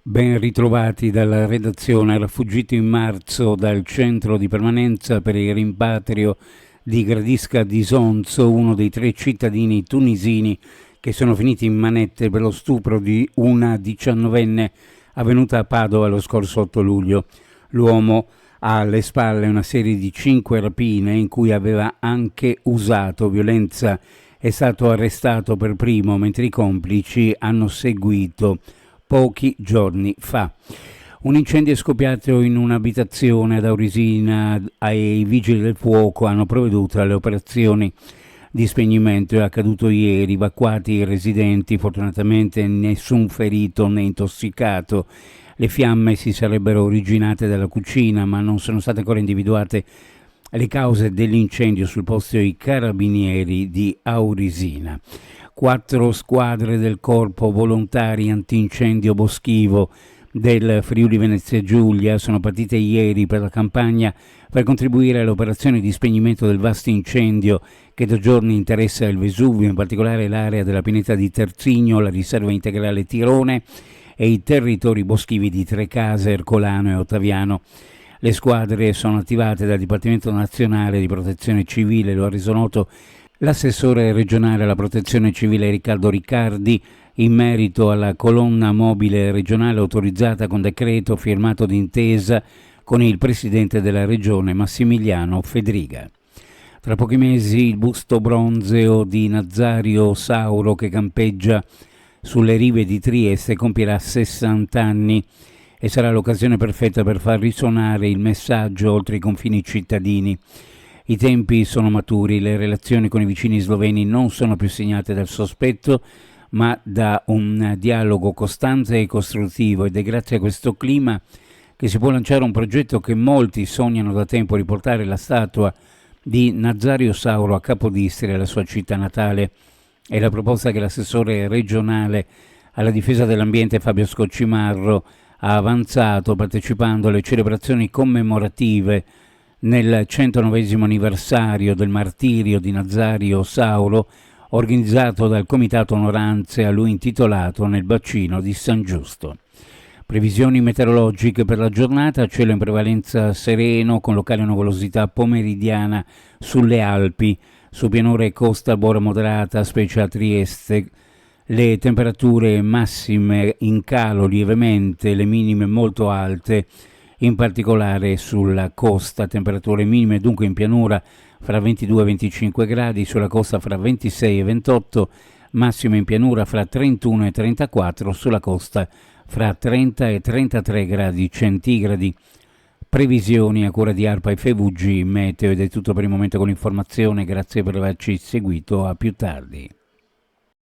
Ben ritrovati dalla redazione, fuggito in marzo dal centro di permanenza per il rimpatrio di Gradisca di Sonzo, uno dei 3 cittadini tunisini che sono finiti in manette per lo stupro di una 19enne avvenuta a Padova lo scorso 8 luglio. L'uomo ha alle spalle una serie di 5 rapine in cui aveva anche usato violenza. È stato arrestato per primo, mentre i complici hanno seguito pochi giorni fa. Un incendio è scoppiato in un'abitazione ad Aurisina e i vigili del fuoco hanno provveduto alle operazioni di spegnimento. È accaduto ieri, evacuati i residenti, fortunatamente nessun ferito né intossicato. Le fiamme si sarebbero originate dalla cucina, ma non sono state ancora individuate le cause dell'incendio sul posto dei carabinieri di Aurisina. 4 squadre del Corpo Volontari Antincendio Boschivo del Friuli Venezia Giulia sono partite ieri per la campagna per contribuire alle operazioni di spegnimento del vasto incendio che da giorni interessa il Vesuvio, in particolare l'area della pineta di Terzigno, la riserva integrale Tirone e i territori boschivi di Trecase, Ercolano e Ottaviano. Le squadre sono attivate dal Dipartimento Nazionale di Protezione Civile, lo ha reso noto l'assessore regionale alla protezione civile Riccardo Riccardi in merito alla colonna mobile regionale autorizzata con decreto firmato d'intesa con il presidente della regione Massimiliano Fedriga. Tra pochi mesi il busto bronzeo di Nazario Sauro, che campeggia sulle rive di Trieste, compierà 60 anni e sarà l'occasione perfetta per far risuonare il messaggio oltre i confini cittadini. I tempi sono maturi, le relazioni con i vicini sloveni non sono più segnate dal sospetto, ma da un dialogo costante e costruttivo, ed è grazie a questo clima che si può lanciare un progetto che molti sognano da tempo: riportare la statua di Nazario Sauro a Capodistria, la sua città natale. È la proposta che l'assessore regionale alla difesa dell'ambiente Fabio Scoccimarro ha avanzato partecipando alle celebrazioni commemorative nel 109° anniversario del martirio di Nazario Sauro, organizzato dal Comitato Onoranze a lui intitolato nel bacino di San Giusto. Previsioni meteorologiche per la giornata: cielo in prevalenza sereno con locale nuvolosità pomeridiana sulle Alpi, su pianure e costa bora moderata, specie a Trieste. Le temperature massime in calo lievemente, le minime molto alte, in particolare sulla costa. Temperature minime dunque in pianura fra 22 e 25 gradi, sulla costa fra 26 e 28, massime in pianura fra 31 e 34, sulla costa fra 30 e 33 gradi centigradi. Previsioni a cura di ARPA e FVG Meteo, ed è tutto per il momento con l'informazione. Grazie per averci seguito, a più tardi.